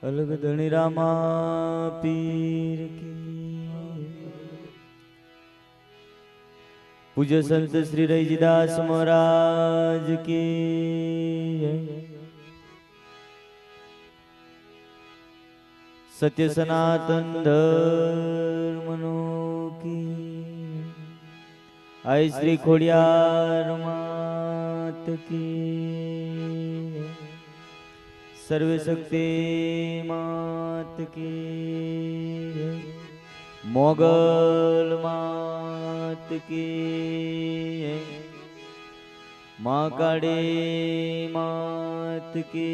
अलग धनी रामा पीर की पूज्य संत श्री रईजीदास महाराज की सत्य सनातन धर्मनो की आय श्री खोड़ियार मात की सर्व शक्ति मात की मोगल मात की माँ काड़ी मात की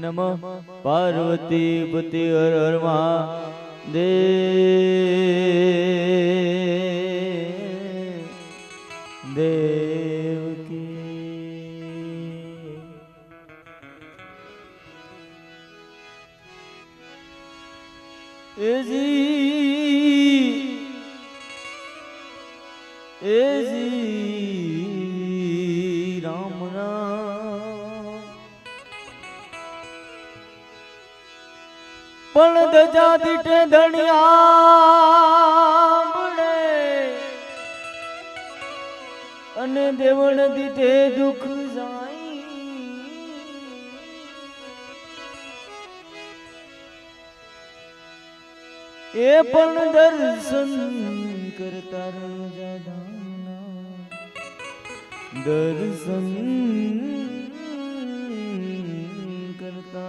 नमः पार्वती पति हर हर देव की राम राम पण दजा दीटे धनिया अने देवण दीटे दुख जाई ए पण दर्शन करता राजा दाना दर्शन करता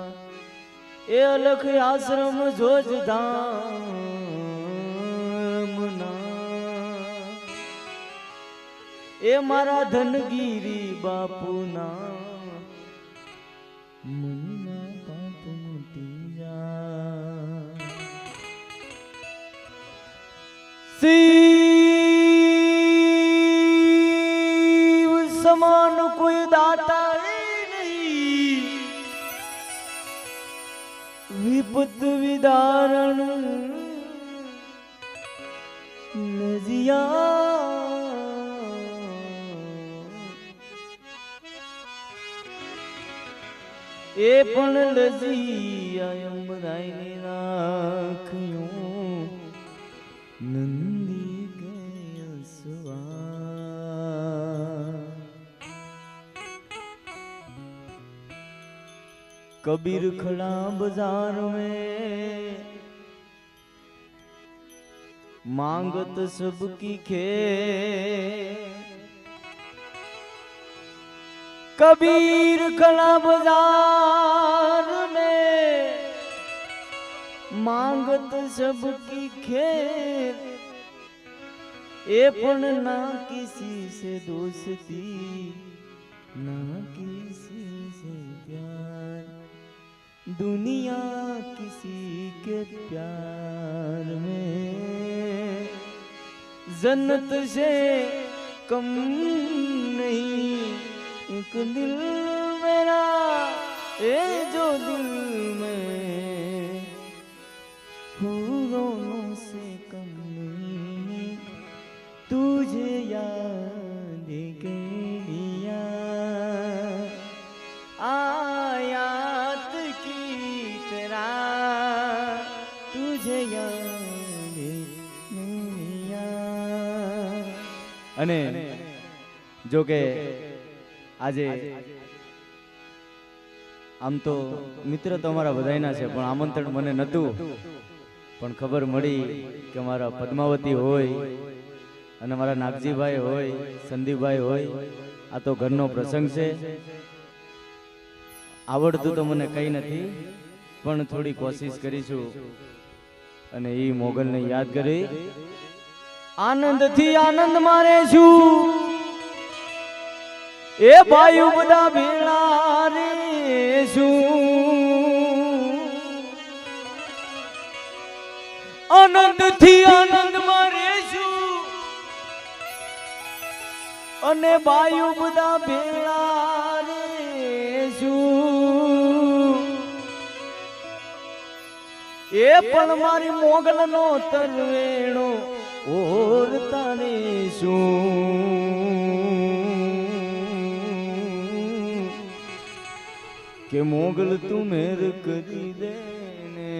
ए अलख आश्रम जोज धाम ना ए मारा धनगिरी बापू ना मना पाप मोटी जा शिव समान कोई दाता नहीं विपत विदारण नजिया ए पण लजिया यमराय ने राख्यो नंदी गया सवार कबीर खड़ा बाजार में मांगत सबकी खे कबीर खड़ा बाजार में मांगत सबकी खेर ए पण ना किसी से दोस्ती ना किसी से प्यार दुनिया किसी के प्यार में जन्नत से कम नहीं एक दिल मेरा ए जो दिल में फूलों से कम नहीं तुझे याद के लिया आयात की तरह तुझे याद लिया अने जो के આજે આમ તો મિત્ર તો અમારા બધાયના છે પણ આમંત્રણ મને નહોતું પણ ખબર મળી કે મારા પદ્માવતી હોય અને મારા નાગજીભાઈ હોય સંદીપભાઈ હોય આ તો ઘરનો પ્રસંગ છે આવડતું તો મને કંઈ નથી પણ થોડી કોશિશ કરીશું અને એ મોગલને યાદ કરી આનંદથી આનંદ મારે છું ए भाई बदा भेड़ा रे आनंद थी आनंद मारे अने भाई बदा भेड़ा रे ए पण मारी मोगल नो तरवेणो और तारे કે મોગલ તું મેર કરી દે ને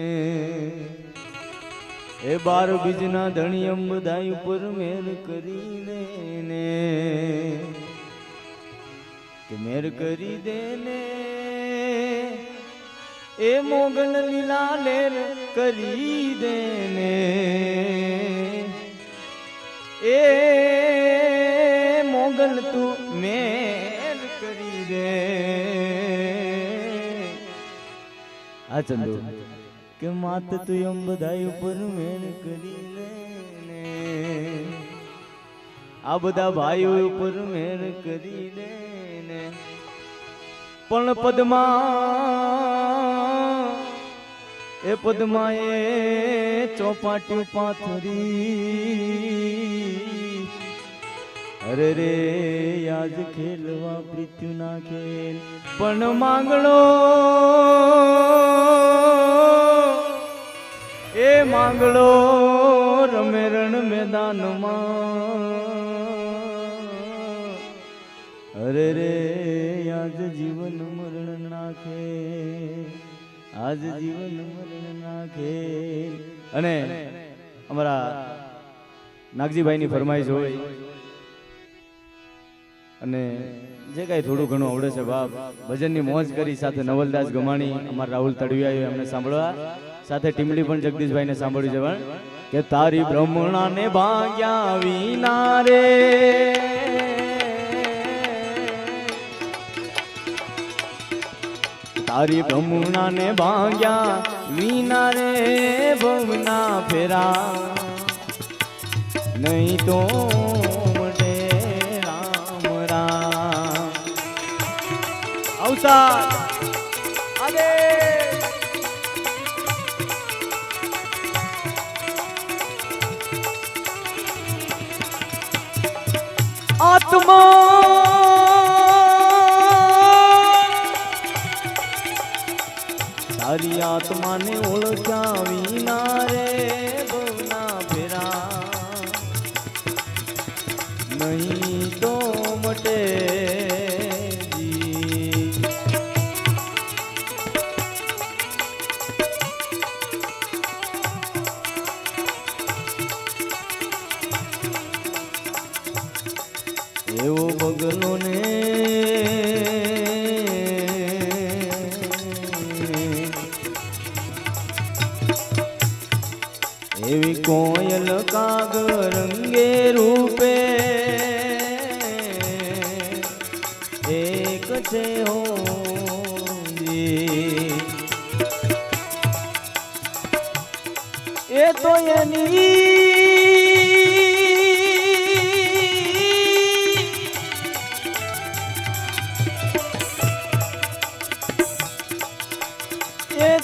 એ બાર બીજના ધણી અંબદાઈ ઉપર મેર કરી દે ને કે મેર કરી દે ને એ મોગલ લીલા લેર કરી દે ને એ મોગલ તું મેર કરી દે આ ચંદુ કે માત તું એમ બધાય ઉપર મેર કરી દે ને આ બધા ભાઈઓ ઉપર મેર કરી દે ને પણ પદ્મા એ પદ્મા એ ચોપાટ્યું પાથરી અરે રે આજ ખેલવા પ્રીત્યુ ના ખેલ પણ માંગણો એ માંગણો રમે રણ મેદાનમાં અરે રે આજ જીવન મરણ નાખે આજ જીવન મરણ નાખે અને અમારા નાગજીભાઈ ની ફરમાઈશ હોય અને જે કાંઈ થોડું ઘણું આવડે છે બાપ ભજનની મોજ કરી સાથે નવલદાસ ગમાણી અમારા રાહુલ તડવિયા એમને સાંભળવા સાથે ટીમલી પણ જગદીશભાઈને સાંભળ્યું છે પણ કે તારી બ્રહ્મણાને ભાગ્યા વિના રે તારી બ્રહ્મણાને ભાગ્યા વિના રે ભવના ફેરા નહીં તો અવસાર આગે આત્મા તારી આત્માને ઓળખ્યા વિના રે ભવના ફેરા નહીં તો મટે એવો બગલો ને એવી કોયલ કાગ રંગે રૂપે એક છે હો એ તો એની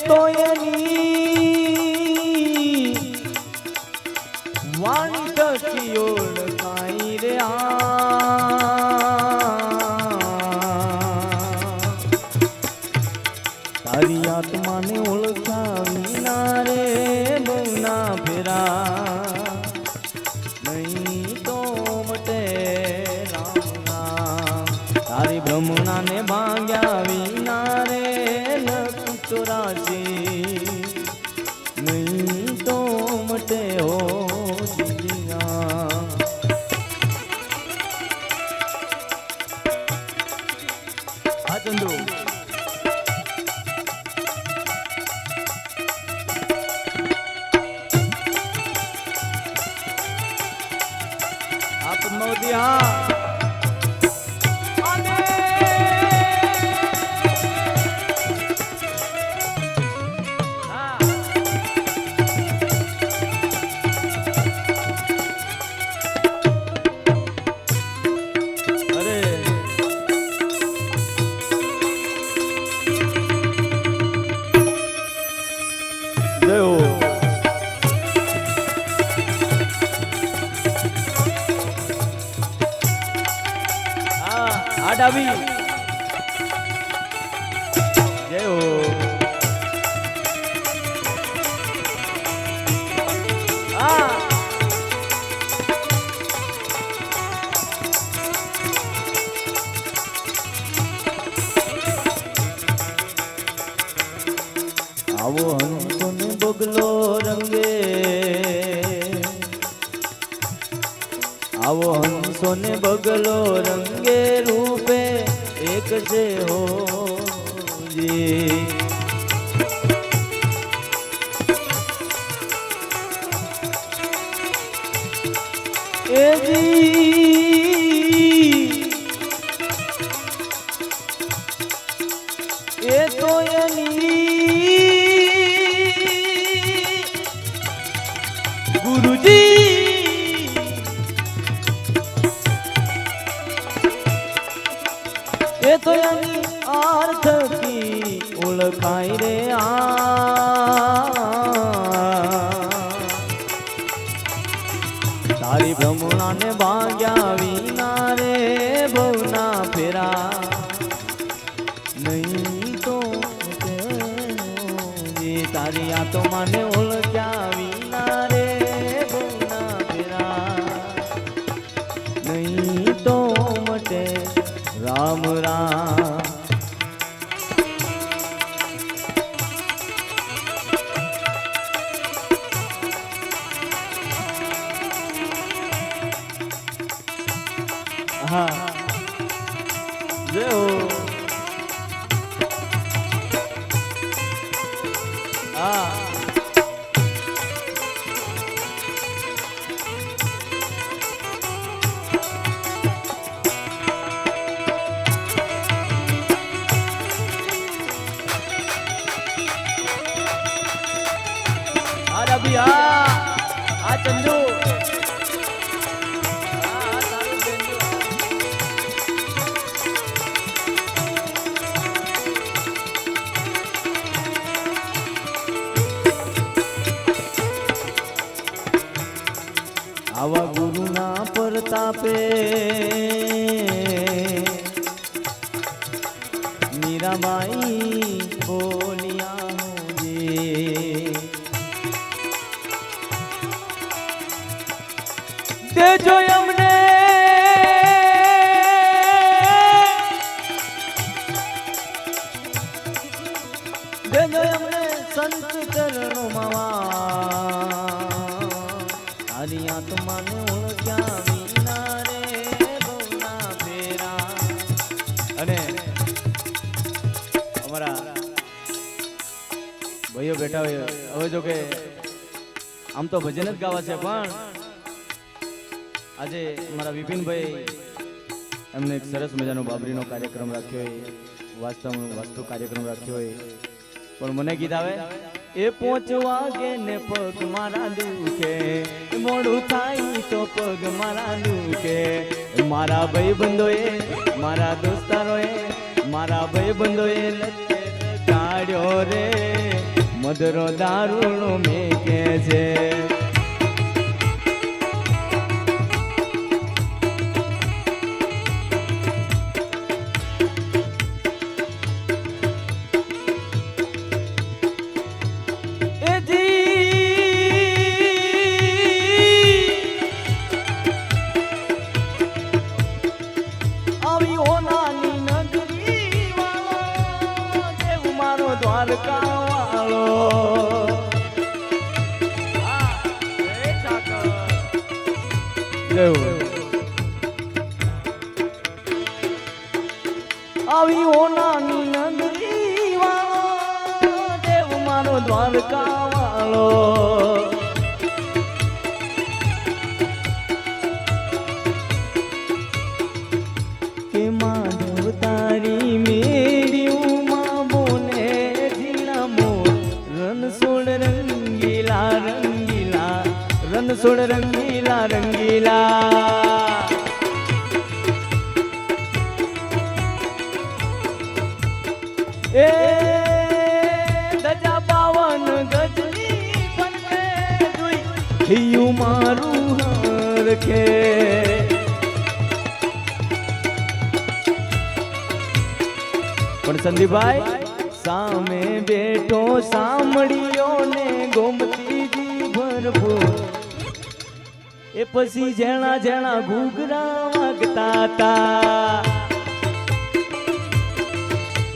તો એની વાણી થકી ઓળખાઈ રે તારી આત્માને ઓળખ્યા વિના રે બહુના ફેરા નહીં તો મટે રામ નામ તારી બ્રહ્મણાને ભાગ્યા વિના રે ચોરાસી નહીં તો મટે હો દીદિયા આ ચંદુ આ પદ્માવતી હા ડાબી જય હો આવો હંસો ને બગલો રંગે, આવો હંસો ને બગલો રંગે રૂપે એક છે હોજી। એ તો ગુરુજી એ તો અર્થ કી ઓળખાય રે તારી ભ્રમણા ને ભાગ્યા વિના રે ભવના ફેરા નહીં તો તારી આત્મા ને ઓળખ્યા વિના રે ભવના ફેરા નહીં તો મટે રામ રામ। હા જય હો। હા રબી આ ચંદુ આવા ગુરુના પ્રતાપે મીરાબાઈ બોલિયા હોજી। દેજો અમને દેજો અમને સંત ચરણો માવા તારી આત્માને ઓળખ્યા વિના રે ભવના ફેરા। અને અમારા ભાઈઓ બેઠા હોય હવે જો કે આમ તો ભજન જ ગાવા છે પણ આજે મારા વિપિનભાઈ એમને એક સરસ મજાનો બાબરીનો કાર્યક્રમ રાખ્યો હોય, વાસ્તુ કાર્યક્રમ રાખ્યો હોય પણ મને ગીત આવે એ 5 વાગે ને પગ મારા દુખે, મોડું થાય તો પગ મારા દુખે, મારા ભાઈ બંધોએ મારા દોસ્તારોએ મારા ભાઈ બંધોએ કાઢ્યો રે મધરો દારૂણો મેં કે છે। દ્વારકા વાળો આવી ઓનાની નગરી વાળો દેવ મારો દ્વારકા વાળો। કે માધવ તારી મેળ્યું રણછોડ રંગીલા રંગીલા રણછોડ રંગીલા રંગીલા। એ ધજા પાવન ગજની બનવે જોઈ થયું મારું હરખે। પણ સંદીપભાઈ સામે બેઠો સાંભળ્યો ને ગોમતીજી ભરપૂર એ પછી જેણા જેણા ઘૂઘરા વાગતા તા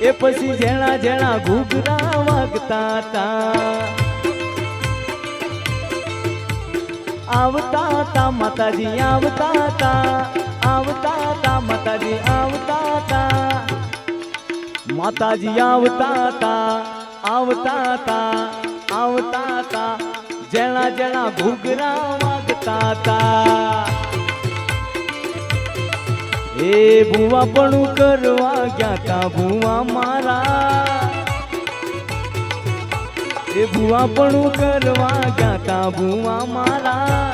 એ પછી જેણા જેણા ઘૂઘરા વાગતા તા આવતા તા માતાજી આવતા તા માતાજી આવતા તા માતાજી આવતા તા જેણા જેણા ઘૂઘરા વાગતા તા એ ભૂવા પણ કરવા ગયા તા ભૂવા મારા એ ભૂવા પણ કરવા ગયા તા ભૂવા મારા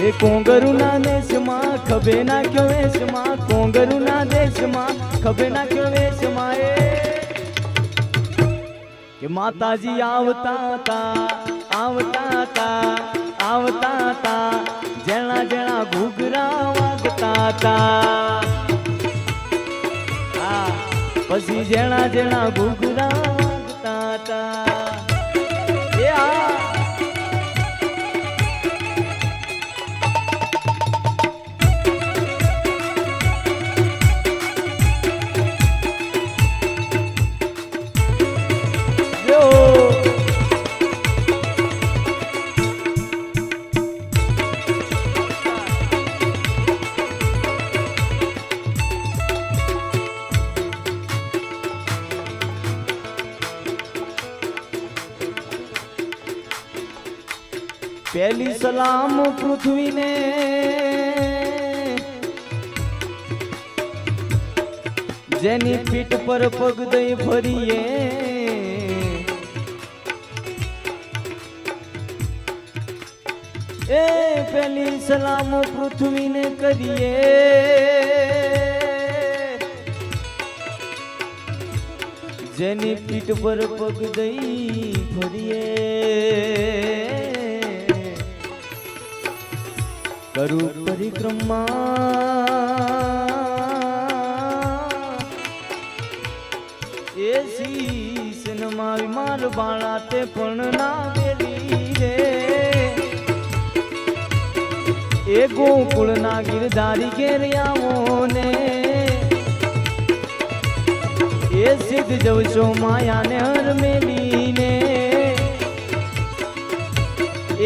એ કોંગરુના દેશમાં ખભે નાખ્યો વેશમાં કોંગરુના દેશમાં ખભે નાખ્યો વેશમાં કે માતાજી આવતા તા જેણા જેણા ઘૂઘરા વાગતા તા પછી જેણા જેણા ઘૂઘરા વાગતા તા એ પહેલી સલામ પૃથ્વીને જેની પીઠ પર પગ દઈ ફરીએ એ પહેલી સલામ પૃથ્વીને કરીએ જેની પીઠ પર પગ દઈ ફરીએ કરું પરિક્રમા એ શીશ નમાવી માર બાળા તે પણ ના વેલી રે એ ગોકુળ ના ગિરધારી ઘેર આવો ને એ સિદ્ધ જવશો માયાને હર મેલીને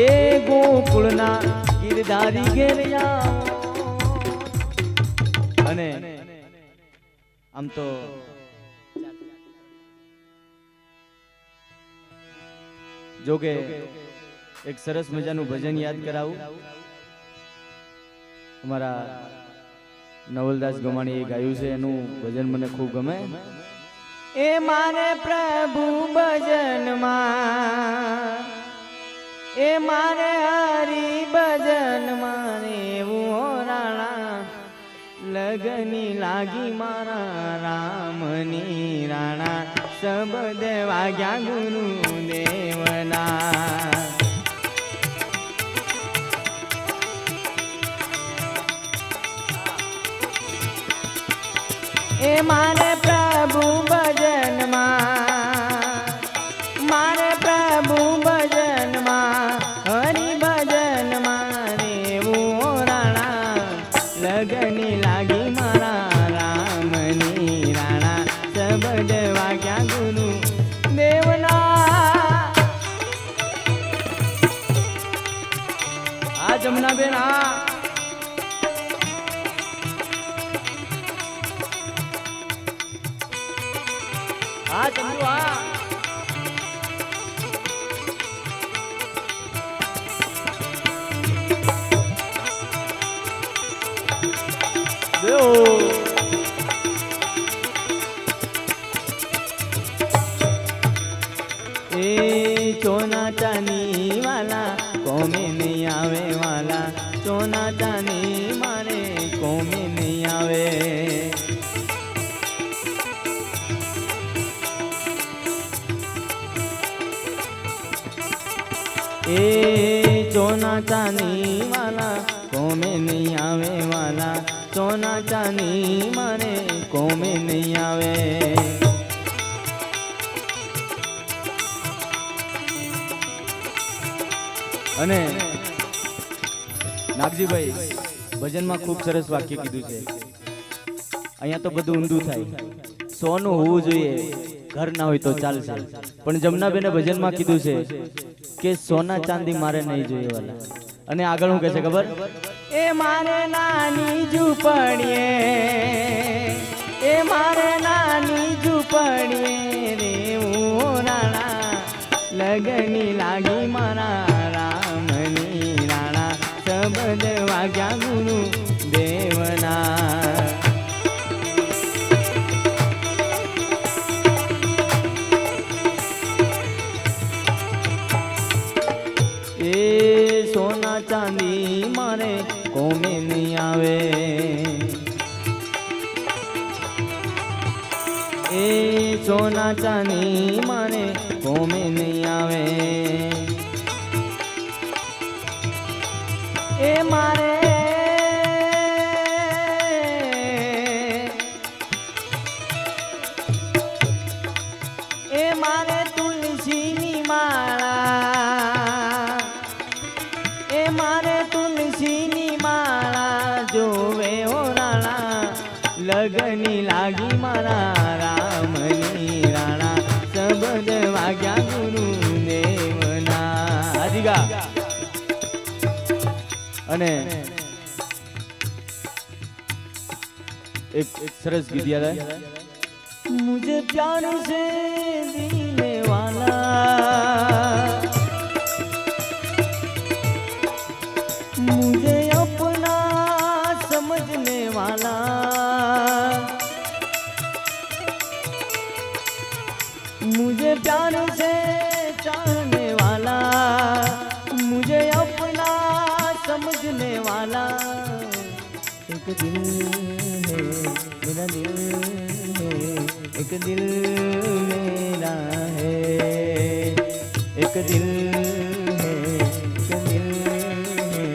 એ ગોકુળ ના ગિરધારી ઘેર અને આમ તો જોકે એક સરસ મજાનું ભજન યાદ કરાવું અમારા નવલદાસ ગમાણીએ ગાયું છે એનું ભજન મને ખૂબ ગમે એ મારે પ્રભુ ભજનમાં એ મારે હરી ભજન મારે એવું રાણા લગની લાગી મારા રામની રાણા શબ્દ વાગ્યા ગુરુ દેવના એ મારે પ્રભુ ભજનમાં મારે પ્રભુ ભજનમાં હરી ભજનમાં રેવું રાણા લગની લાગી મારા રામની રાણા શબ્દ વાગ્યા ગુરુ દેવના આ જમના બેન આ ચંદ્રુ એ ચોના ચાની વાલા કોમે નહીં આવે વાલા ચોના ચાની મારે કોમે નહીં આવે એ ચોના ચાની વાલા કોમે નહીં આવે વાલા ચોના ચાની મારે કોમે નહીં આવે અને નાગજીભાઈ ભજનમાં ખૂબ સરસ વાક્ય કીધું છે અહીંયા તો બધું ઊંધું થાય. સોનું હોવું જોઈએ, ઘર ના હોય તો ચાલશે. પણ જમનાબેને ભજનમાં કીધું છે કે સોના ચાંદી મારે નહીં જોઈએ વાલા. અને આગળ હું કહે છે ખબર? એ મારે નાની ઝૂંપડીએ, એ મારે નાની ઝૂંપડીએ રેવું રાણા, લગની લાગી મારા રામની રાણા, શબ્દ વાગ્યા ગુરુ દેવના. એ સોના ચાંદી મારે કોમે નહીં આવે, એ સોના ચાંદી મારે કોમે નહીં આવે. એ મારે એ મારે તુલસીની માળા, એ મારે તુલસીની માળા જોવે ઓ રાણા, લગની લાગી મારા રામની રાણા, શબ્દ વાગ્યા ગુરુ દેવના. હાજીગા. અને એક સરસ ગીત યાદ આયા, મુझे प्यार से जीने वाला, मुझे अपना समझने वाला, मुझे प्यार से चाहने वाला, मुझे अपना समझने वाला, एक दिल है मेरा दिल है, एक दिल मेरा है, एक दिल है, एक दिल है,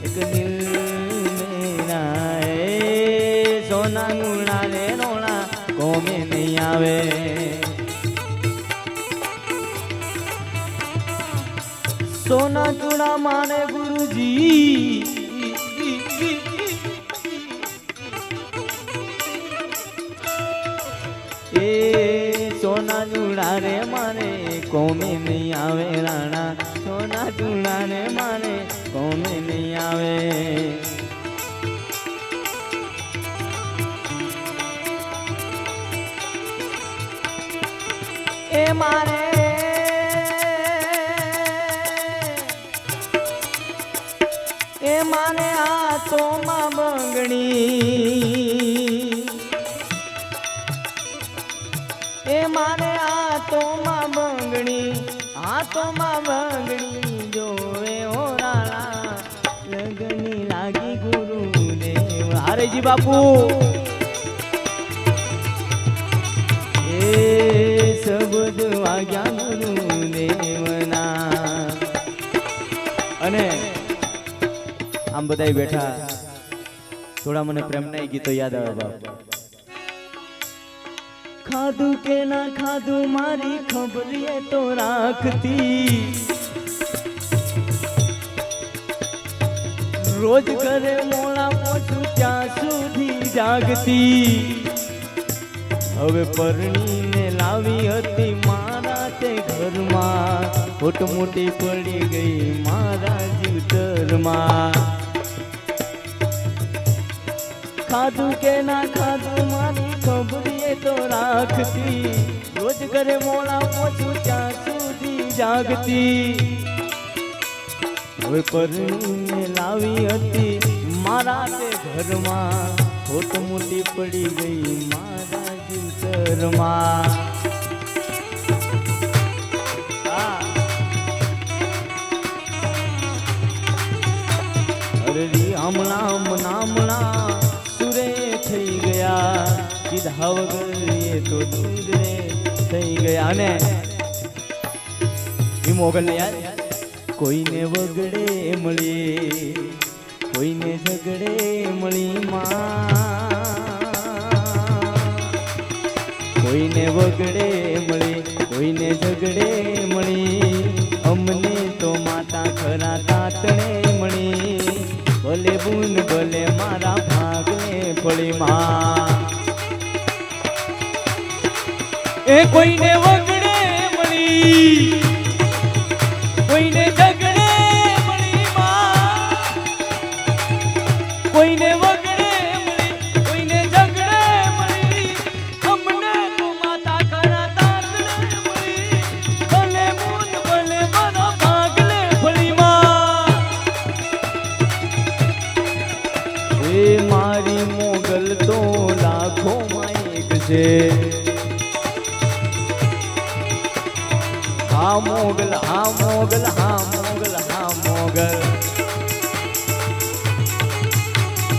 एक दिल मेरा है. सोना गुणा रे रोना कोमे नहीं आवे, सोना चूड़ा माने गुरुजी, ए सोना चूड़ा रे माने कोमे नहीं आवे राणा, सोना चूड़ा रे माने कोमे नहीं आवे. ए मारे ए माने हाथों में बंगड़ी, ए माने हाथों में बंगड़ी, हाथों में बंगड़ी जोवे ओ राणा, लगनी लागी गुरुदेव. अरे जी बापू ए शब्द वाग्या गुरुदेवना. અને આમ બધાય બેઠા, થોડા મને પ્રેમના ગીતો યાદ આવે બાપ. ખાધું કે ના ખાધું મારી ખબર એ તો રાખતી, રોજ ઘરે મોડા પહોંચું ત્યાં સુધી જાગતી. હવે પરણીને લાવી હતી મારા તે ઘરમાં, ખોટ મોટી પડી ગઈ મારા જીવતરમાં. ખાધું કે ના ખાધું મારી ખબર એ તો રાખતી, રોજ ઘરે મોડા પહોંચું ત્યાં સુધી જાગતી. હવે પરણીને લાવી હતી મારા તે ઘરમાં, ખોટ મોટી પડી ગઈ મારા જીવતરમાં. અરરી હમણાં નામણા સુરે થઈ ગયા, કીધા વગર એ તો દૂર રે થઈ ગયા. ને એ મોગલ ને યાદ, કોઈને વગડે મળી, કોઈને ઝગડે મળી માં, કોઈને વગડે મળી, કોઈને ઝગડે મળી. અમને તો માતા ખરા તાતણે મળી, ભલે બુન ભલે મારા ભાગને પડી માં. એ કોઈને વગડે મળી, કોઈને ઝગડે મળી માં, કોઈને વગડે મળી, કોઈને ઝગડે મળી, અમને તો માતા ખરા તાતડે મળી, ભલે મૂન ભલે મારા ભાગલે ફળી માં. એ મારી મોગલ તો લાખો માં એક છે. હા મોગલ, હા મોગલ, હા મોગલ, હા મોગલ.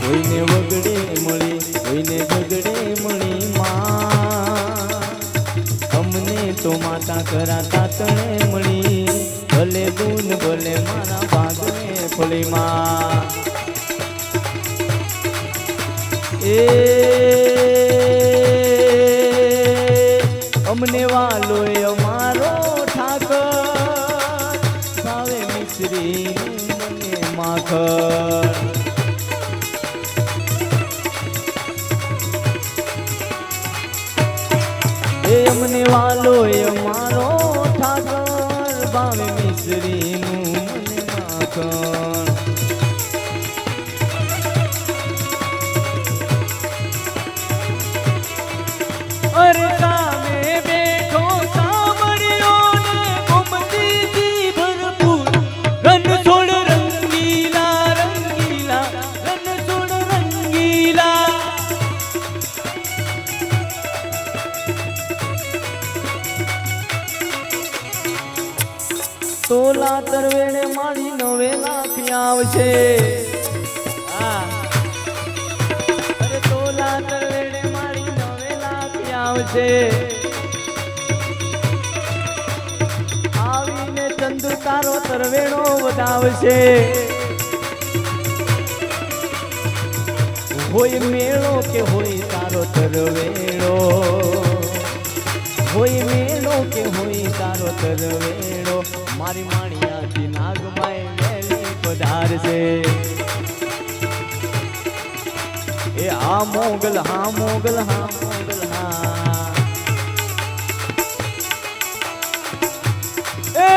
કોઈને વગડે મળી, કોઈને ઝગડે મળી માં, અમને તો માતા કરા તાતણે મળી, ભલે દૂન ભલે મારા ભાગને ફળી માં. એ અમને વાલો અમારો ઠાકર, ભાવે મિશ્રી મને માખણ. એ અમને વાલો અમારો ઠાકર, ભાવે મિશ્રી મને માખણ. અરે સામે બેઠો સાંભળ્યો ને ગોમતીજી ભરપૂર, રણછોડ રંગીલા રંગીલા, રણછોડ રંગીલા. તોલા તરવેણે મારી 9 લાખ આવશે. અરે તોલા તરવેણે મારી 9 લાખ આવશે. આવીને ચંદુ તારો તરવેણો વધાવશે. હોય મેળો કે હોય તારો તરવેણો, હોય મેળો કે હોય તારો તરવેણો, મારી માણિયાથી નાગમાય વેલી પધારશે. એ હા મોગલ, હા મોગલ, હા મોગલ, હા. એ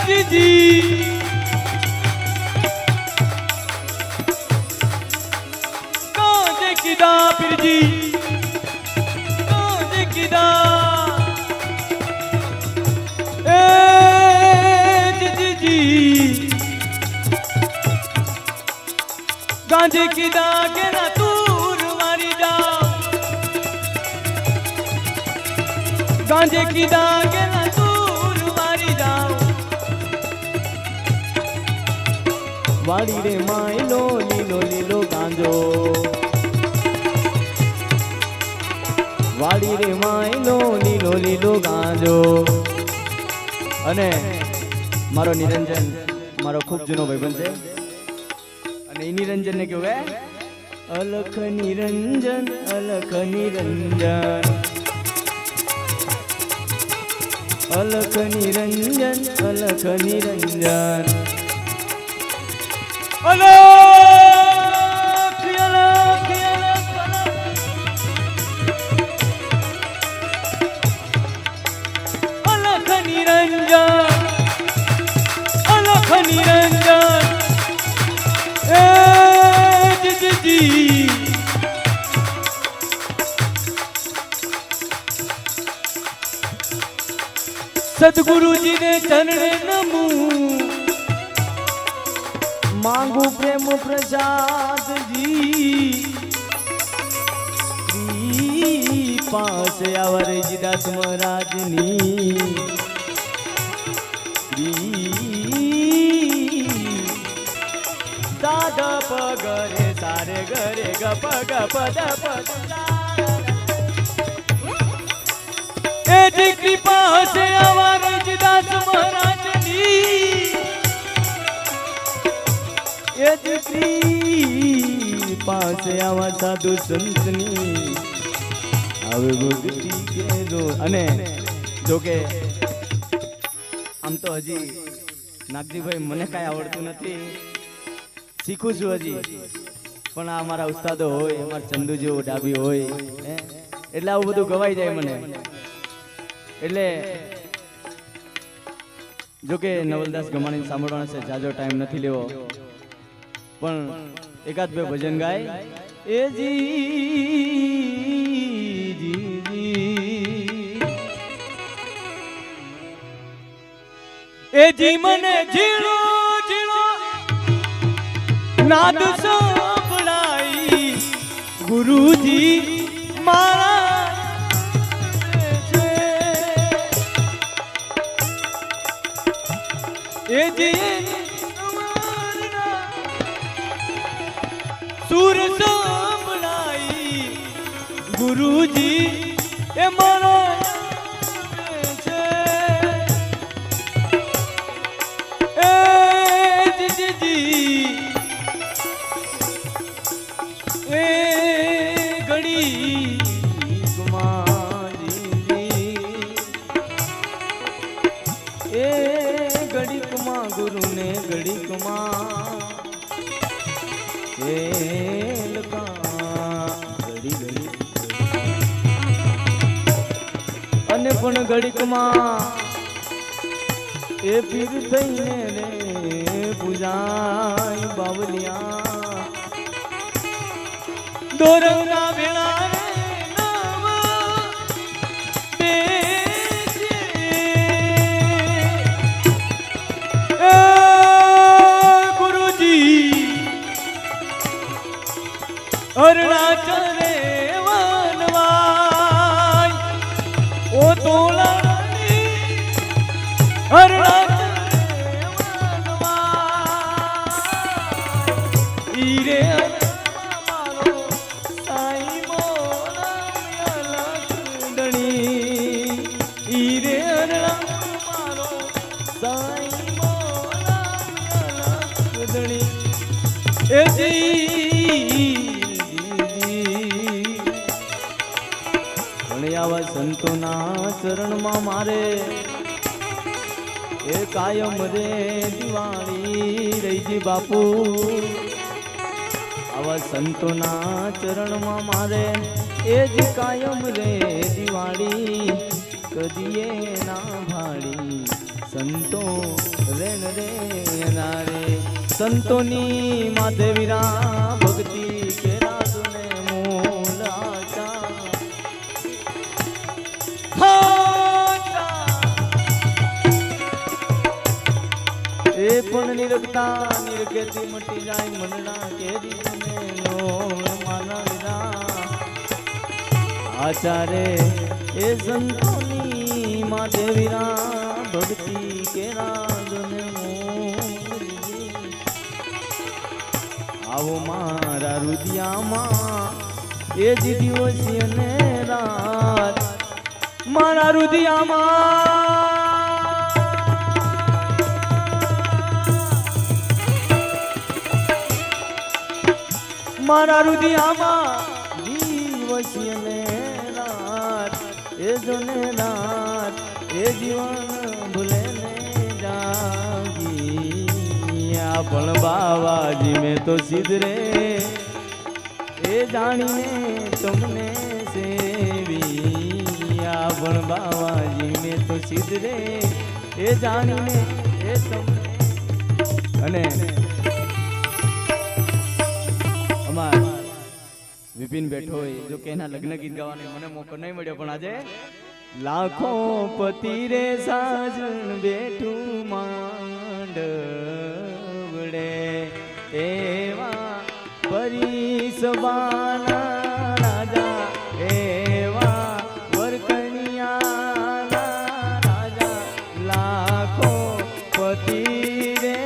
દીદી કાંજે કીધા પીરજી, કાંજે કીધા. એ દીદી ગાંજે કીધા કે ના તૂર મારી જાઓ, ગાંજે કીધા કે ના તૂર મારી જાઓ. વાડી રે માયલો લીલો લીલો ગાંજો, વાડી રે માયલો લીલો લીલો ગાંજો. અને મારો નિરંજન મારો ખૂબ જૂનો ભાઈબંધ છે. અને એ નિરંજન ને કેવું હે, અલખ નિરંજન, અલખ નિરંજન, અલખ નિરંજન, અલખ નિરંજન. અલખ અલખ અલખ અલખ નિરંજન, અલખ નિરંજન. એ જીજી સદગુરુજી ને ચરણે નમું, માંગુ પ્રેમ પ્રસાદજી. પાસે આવા રજીદાસ મહારાજની દાદા પગરે સારે ઘરે ગપ ગપ દપ. એ દીકરી પાસે આવા રજીદાસ મહારાજની, એ દીકરી પાસે આવા સાધુ સંતની હવે ભક્તિ કેરો. અને જોકે આમ તો હજી નાગજીભાઈ મને કાંઈ આવડતું નથી, શીખું છું હજી, પણ આ અમારા ઉસ્તાદો હોય, અમારા ચંદુ જેવો ડાબી હોય, એટલે આવું બધું ગવાઈ જાય મને. એટલે જોકે નવલદાસ ગમાણી સાંભળવાનો છે, જાજો ટાઈમ નથી લેવો, પણ એકાદ બે ભજન ગાય. એ જી મને ઝીણો ઝીણો નાદ સંભળાઈ ગુરુજી મારા છે. એ જી સુર સંભળાઈ ગુરુજી એ મારા છે. એ જી એ ઘડી કુમારી એ ઘડી કુમા ગુરુ ને ઘડી કુમા અને પણ ઘડીકમાં એ પીર થઈને રે પૂજાય બાવલિયા દોરવના વેળા રે નામ બેસે. એ ગુરુજી અરુણાચલે વનવાય ઓ તોલાની અરુણાચલે વનવાય ઈરે મારો સાઈ મોરા લખડણી ઈરે અરુણા મારો સાઈ મોરા લખડણી. એ આવા સંતોના ચરણમાં મારે એ કાયમ રે દિવાળી રહીજી બાપુ. આવા સંતોના ચરણમાં મારે એ જ કાયમ રે દિવાળી કદીએ ના ભાળી સંતો રેણ રે નારે. સંતોની માથે વીરા ભક્તિ કેરા સુને મોલાચા એ પણ નિરગતા નિરગેતી મટી જાય મનડા કેરી મને નો માનવના આચારે એ સંતોની માથે વીરા ભક્તિ કેરા જને મોરી. આવો મારા રુદિયામાં એ જ દિવસ અને રાત મારા રુદિયામાં મારા રુદિયામાં દિવસ અને રાત એ જોને રાત એ જીવન ભૂલે ને જાગી. આ પણ બાવાજી મેં તો સિદ્ધરે એ જાણીને તમને સેવી. આ પણ બાવાજી મેં તો સિદ્ધરે એ જાણીને એ તમને. અને અમાર વિપિન બેઠો હોય જો કે એના લગ્ન ગીત ગાવાનો મને મોકો નહીં મળ્યો, પણ આજે લાખો પતિ રે સાજણ બેઠું માંડવડે એવા પરિસબાના રાજા એવા વરકણિયાના રાજા લાખો પતિ રે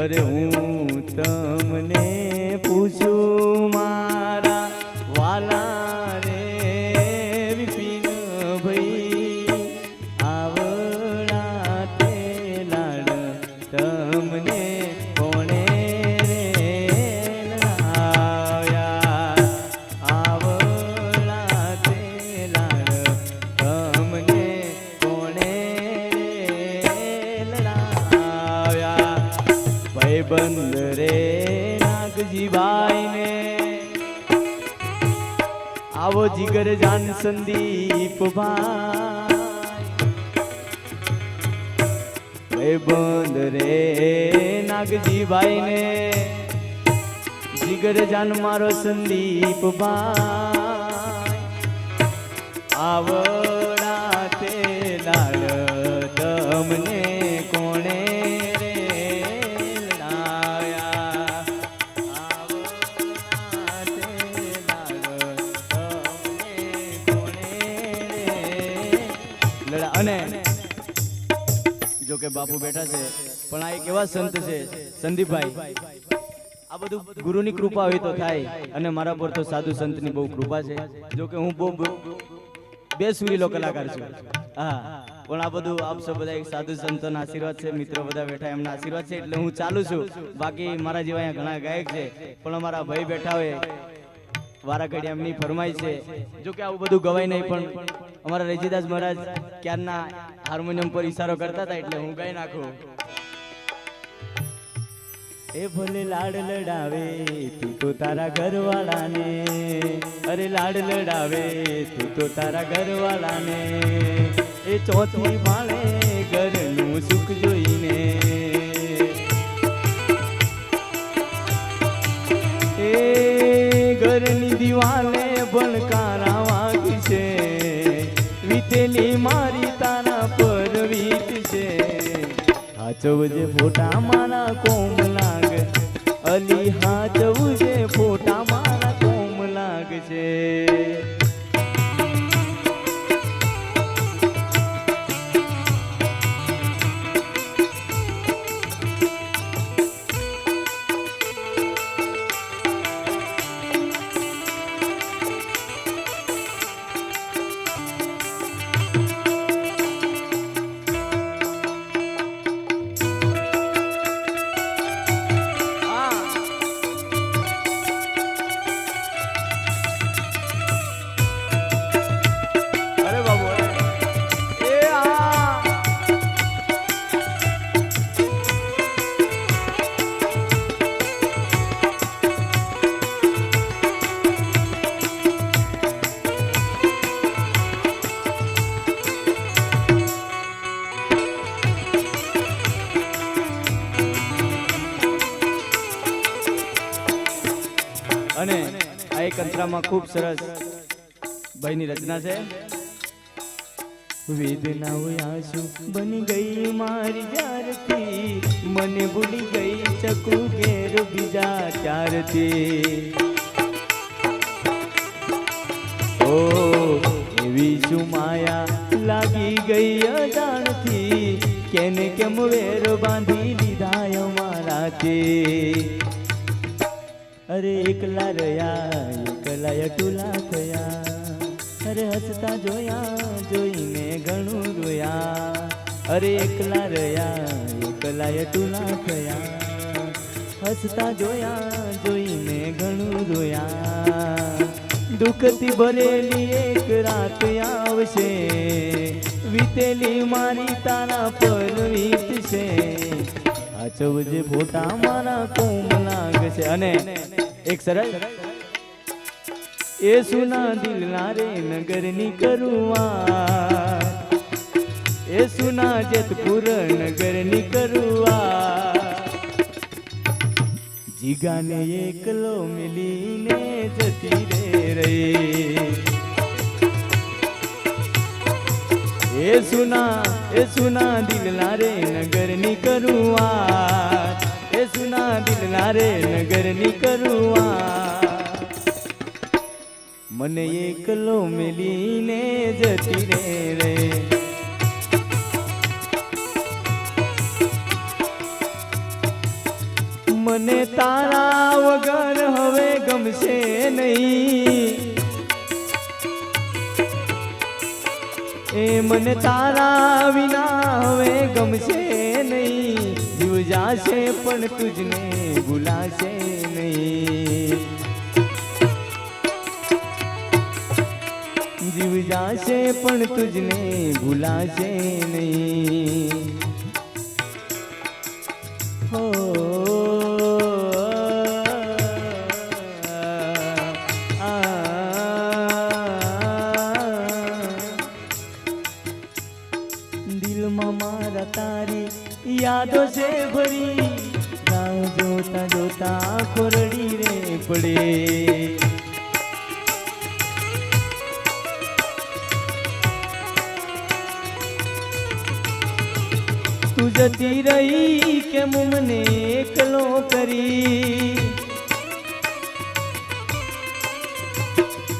અરે હું તમને પૂછું મારા વાલા ને આવો જીગર જાન સંદીપ ભાઈ બંધ રે નાગજીભાઈ ને જીગર જાન મારો સંદીપ ભાઈ આવડા તે લાલ તમને કોણે રે લાયા આવડા તે લાલ તમને કોણે રે અને જો કે બાપુ બેઠા છે પણ આ એક એવા સંત છે સંદીપભાઈ આ બધું ગુરુની કૃપા હોય તો થાય અને મારા પર તો સાધુ સંતની બહુ કૃપા છે જો કે હું બહુ બે સુરીલો કલાકાર છું હા પણ આ બધું આપ સૌ બધા એક સાધુ સંતોના આશીર્વાદ છે મિત્રો બધા બેઠા એમના આશીર્વાદ છે એટલે હું ચાલુ છું બાકી મારા જેવા અહીંયા ઘણા ગાયક છે પણ અમારા ભાઈ બેઠા હોય વારા ઘડી એમની ફરમાઈ છે જો કે આવું બધું ગવાય નહીં પણ અમારા રજીદાસ મહારાજ ક્યારના હાર્મોનિયમ પર ઈશારો કરતા હતા એટલે હું ગાઈ નાખું એ ભલે લાડ લડાવે તું તો તારા ઘરવાળાને અરે લાડ લડાવે તું તો તારા ઘરવાળાને એ ચોથી માળે ઘરનું સુખ જોઈને એ ઘરની દિવાલે ભણકારા વાગશે વીતેલી મારી તારા પર વીતશે હાચવજે ફોટા મારા કોમ લાગ અલી હાચવજે ફોટા મારા કોમ લાગશે અને આ એક અંતરામાં ખૂબ સરસ ભાઈની રચના છે વેદનાઓ આંસુ બની ગઈ મારી જારથી મને ભૂલી ગઈ ચકુ ઘેર બીજા ચારથી ઓ એવી શું માયા લાગી ગઈ અજાણથી કેને કેમ વેર બાંધી લીધા અમારાથી અરે એકલા રહ્યા એકલા અટુલા થયા અરે હસતા જોયા જોઈને ઘણું રોયા અરે એકલા રહ્યા એકલા અટુલા થયા હસતા જોયા જોઈને ઘણું રોયા દુઃખથી ભરેલી એક રાત આવશે વીતેલી મારી તારા પર વીતશે હાચવજે ફોટા મારા કોમ લાગશે અને એક સરળ એ સુના દિલના રે નગરની કરુઆ એ સુના જેતપુર નગરની કરુઆ જીગાને એકલો મિલીને જતી રે એ સુના દિલના રે નગરની કરુઆ એ સુના દિલના રે નગરની કરુઆ મને એકલો મિલીને જતી રે મને તારા વગર હવે ગમશે નહીં એ મને તારા વિના હવે ગમશે નહીં જીવ જાશે પણ તુજને ભૂલાશે નહીં જીવ જાશે પણ તુજને ભૂલાશે નહીં હો યાદો છે ભરી રાહ જોતા જોતા આંખો રડી રે પડે તું જતી રહી કેમ મને એકલો કરી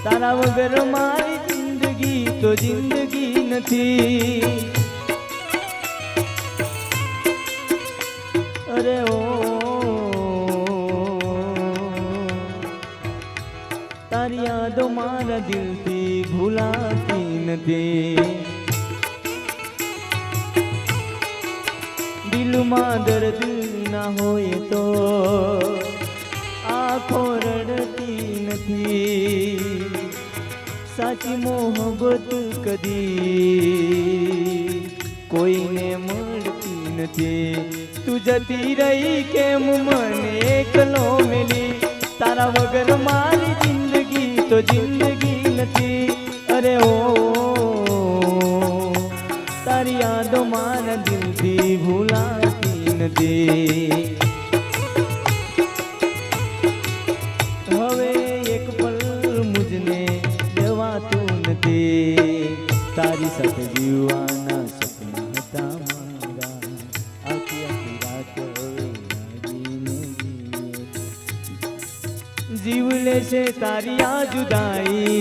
તારા વગર મારી જિંદગી તો જિંદગી નથી અરે ઓ તારી યાદો મારા દિલથી ભૂલાતી નથી દિલમાં દર્દ ના હોય તો આંખો રડતી નથી સાચી મોહબ્બત કદી કોઈને મળતી નથી તું જતી રહી કેમ મને એકલો મેલી તારા વગર મારી જિંદગી તો જિંદગી નથી અરે ઓ તારી યાદો મારા દિલથી ભૂલાતી નથી હવે એક પલ મુજને દેવાતું નથી તારી સાથે જીવવાના સપના હતા મારા આખી આખી રાત હવે જીવ લેશે તારી આ જુદાઈ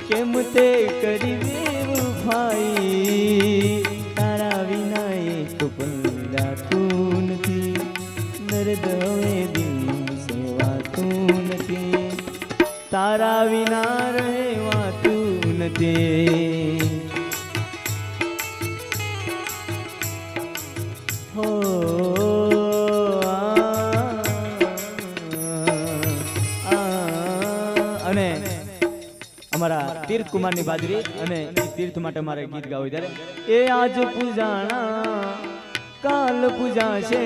કેમ તે કરી બેવફાઈ તારા વિના એક પલ રાતું નથી દર્દ હવે દિલ સેવાતું નથી તારા વિના રહેવાતું નથી હો અને અમારા તીર્થ કુમારની બાજરી અને તીર્થ માટે મારે ગીત ગાવું ત્યારે એ આજ પૂજાણા કાલ પૂજાશે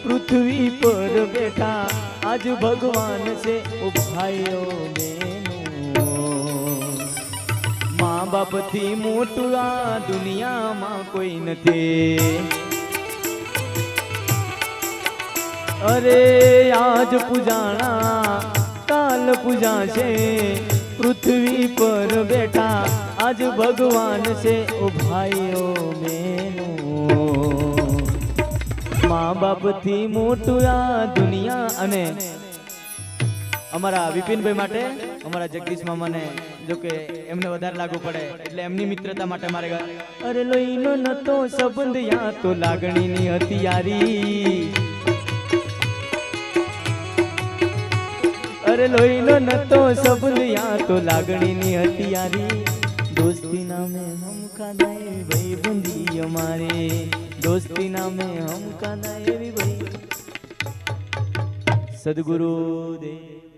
પૃથ્વી પર બેઠા આજ ભગવાન છે ઓ ભાઈઓ બહેનો મા બાપ થી મોટું આ દુનિયામાં કોઈ નથી અરે આજ પૂજાણા કાલ પૂજાશે પૃથ્વી પર બેઠા આજ ભગવાન છે ઓ ભાઈઓ બહેનો મા બાપ થી મોટું આ દુનિયા અને અમારા વિપિનભાઈ માટે અમારા જગદીશ મામાને જો કે એમને વધારે લાગુ પડે એટલે એમની મિત્રતા માટે મારે અરે લોહીનો નતો સંબંધ યા તો લાગણીની હતી યારી અરે લોહીનો નતો સંબંધ યા તો લાગણીની હતી યારી दोस्ती नामे हम खाना भाई बंदी हमारे दोस्ती नामे हम खाना भाई सदगुरु देव।